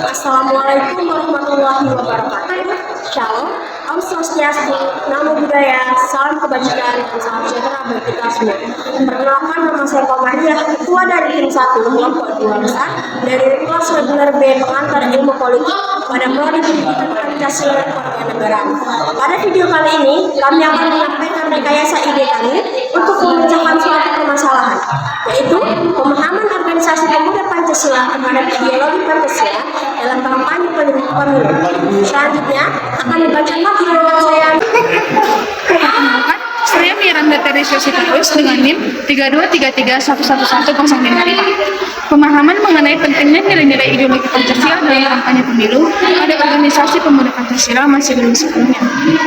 Assalamualaikum warahmatullahi wabarakatuh. Shalom, Om Swastiastu, Namo Buddhaya, salam kebajikan, dan salam sejahtera bagi kita semua. Perkenalkan, nama saya Komariah, ketua dari tim 1 kelompok 2 besar dari kelas reguler B pengantar ilmu politik pada prodi pendidikan Pancasila dan Kewarganegaraan. Pada video kali ini, kami akan menyampaikan rekayasa ide kami untuk memecahkan suatu permasalahan, yaitu pemahaman organisasi pemuda Pancasila terhadap ideologi Pancasila dalam kampanye pemilu. Selanjutnya akan dibacakan dengan saya. Saya Miranda Teresia Sitarus dengan NIM 32331111055. Pemahaman mengenai pentingnya nilai-nilai ideologi Pancasila dalam kampanye pemilu pada organisasi pemuda Pancasila masih belum sepenuhnya.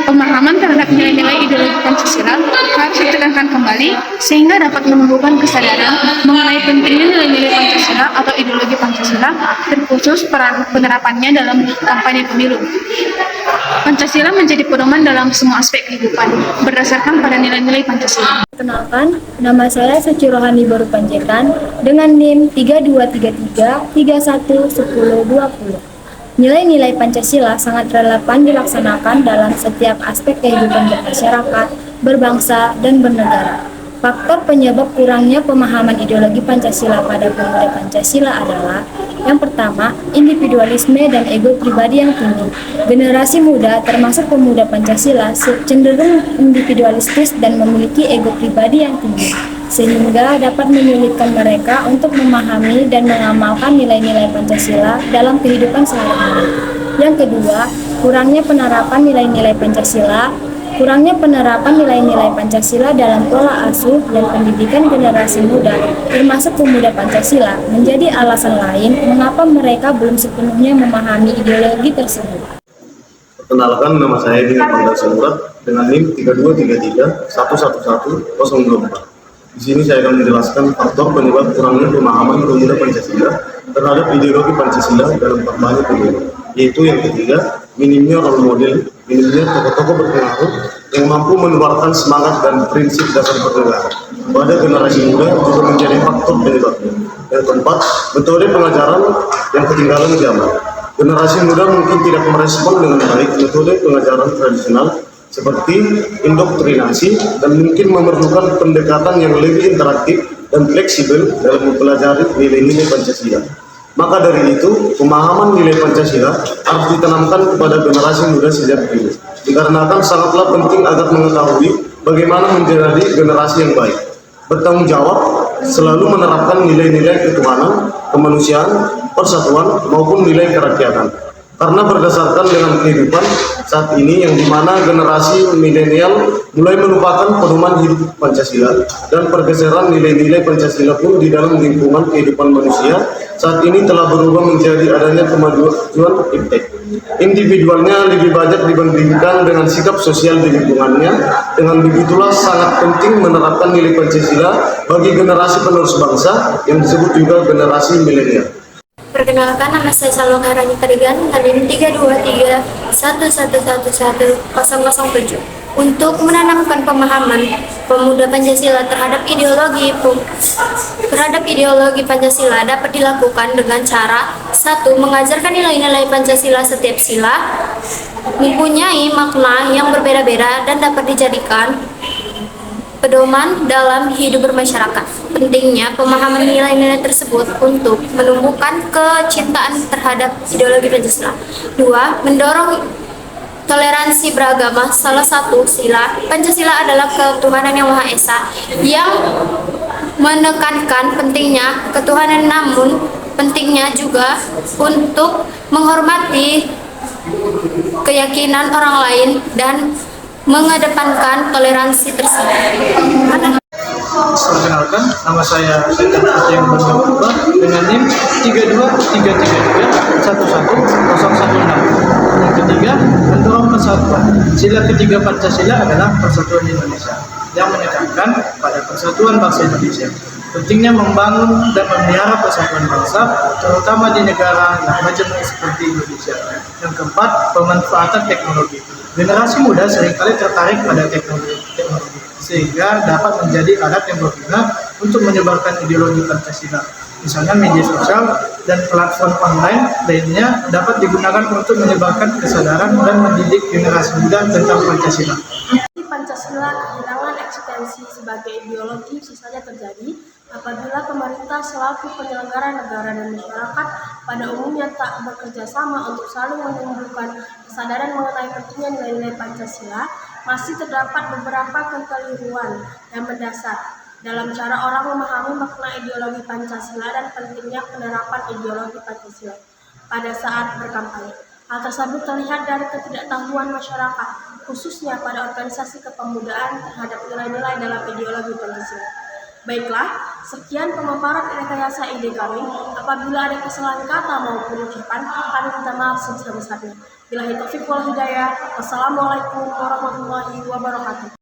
Pemahaman terhadap nilai-nilai ideologi Pancasila harus ditekankan kembali sehingga dapat menumbuhkan kesadaran mengenai pentingnya nilai-nilai Pancasila atau ideologi Pancasila, terkhusus penerapannya dalam kampanye pemilu. Pancasila menjadi pedoman dalam semua aspek kehidupan berdasarkan pada nilai-nilai Pancasila. Perkenalkan, nama saya Suci Rohani Baru Panjaitan dengan NIM 3233311020. Nilai-nilai Pancasila sangat relevan dilaksanakan dalam setiap aspek kehidupan bermasyarakat, berbangsa, dan bernegara. Faktor penyebab kurangnya pemahaman ideologi Pancasila pada pemuda Pancasila adalah: yang pertama, individualisme dan ego pribadi yang tinggi. Generasi muda, termasuk pemuda Pancasila, cenderung individualistis dan memiliki ego pribadi yang tinggi, sehingga dapat menyulitkan mereka untuk memahami dan mengamalkan nilai-nilai Pancasila dalam kehidupan sehari-hari. Yang kedua, kurangnya penerapan nilai-nilai Pancasila dalam pola asuh dan pendidikan generasi muda, termasuk pemuda Pancasila, menjadi alasan lain mengapa mereka belum sepenuhnya memahami ideologi tersebut. Perkenalkan, nama saya Dina Pandal Semurat dengan NIM 323111024. Di sini saya akan menjelaskan faktor penyebab kurangnya pemahaman pemuda Pancasila terhadap ideologi Pancasila dalam kampanye pemilu, yaitu yang ketiga, minimnya role model, minimnya tokoh-tokoh berpengaruh yang mampu menularkan semangat dan prinsip dasar bernegara pada generasi muda juga menjadi faktor penyebabnya. Yang keempat, metode pengajaran yang ketinggalan zaman. Generasi muda mungkin tidak merespon dengan baik metode pengajaran tradisional seperti indoktrinasi dan mungkin memerlukan pendekatan yang lebih interaktif dan fleksibel dalam mempelajari nilai-nilai Pancasila. Maka dari itu, pemahaman nilai Pancasila harus ditanamkan kepada generasi muda sejak dini, dikarenakan sangatlah penting agar mengetahui bagaimana menjadi generasi yang baik, bertanggung jawab, selalu menerapkan nilai-nilai ketuhanan, kemanusiaan, persatuan, maupun nilai kerakyatan. Karena berdasarkan dengan kehidupan saat ini yang dimana generasi milenial mulai melupakan pedoman hidup Pancasila dan pergeseran nilai-nilai Pancasila pun di dalam lingkungan kehidupan manusia saat ini telah berubah menjadi adanya kemajuan iptek. Individualnya lebih banyak dibandingkan dengan sikap sosial di lingkungannya. Dengan begitulah sangat penting menerapkan nilai Pancasila bagi generasi penerus bangsa yang disebut juga generasi milenial. Perkenalkan, nama saya Salong Harani Tarigan, NIM 32311111007. Untuk menanamkan pemahaman pemuda Pancasila terhadap ideologi Pancasila dapat dilakukan dengan cara: 1. Mengajarkan nilai-nilai Pancasila. Setiap sila mempunyai makna yang berbeda-beda dan dapat dijadikan pedoman dalam hidup bermasyarakat. Pentingnya pemahaman nilai-nilai tersebut untuk menumbuhkan kecintaan terhadap ideologi Pancasila. 2. Mendorong toleransi beragama. Salah satu sila Pancasila adalah ketuhanan yang Maha Esa, yang menekankan pentingnya ketuhanan, namun pentingnya juga untuk menghormati keyakinan orang lain dan mengedepankan toleransi tersebut. Perkenalkan, nama saya Setan yang berubah dengan NIM 32333111016. Yang ketiga, mendorong persatuan. Sila ketiga Pancasila adalah persatuan Indonesia, yang menekankan pada persatuan bangsa Indonesia. Pentingnya membangun dan memelihara persatuan bangsa, terutama di negara yang majemuk seperti Indonesia. Yang keempat, pemanfaatan teknologi. Generasi muda seringkali tertarik pada teknologi, sehingga dapat menjadi alat yang berguna untuk menyebarkan ideologi Pancasila. Misalnya media sosial dan platform online lainnya dapat digunakan untuk menyebarkan kesadaran dan mendidik generasi muda tentang Pancasila. Pancasila kehilangan eksistensi sebagai ideologi bisa saja terjadi apabila pemerintah selaku penyelenggara negara dan masyarakat pada umumnya tak bekerja sama untuk saling menumbuhkan kesadaran mengenai pentingnya nilai-nilai Pancasila. Masih terdapat beberapa kekeliruan yang mendasar dalam cara orang memahami makna ideologi Pancasila dan pentingnya penerapan ideologi Pancasila pada saat berkampanye. Hal tersebut terlihat dari ketidaktahuan masyarakat, khususnya pada organisasi kepemudaan terhadap nilai-nilai dalam ideologi Pancasila. Baiklah, sekian pemaparan rekayasa ide kami. Apabila ada kesalahan kata maupun ucapan, kami minta maaf sebesar-besarnya. Billahi taufiq wal hidayah. Wassalamualaikum warahmatullahi wabarakatuh.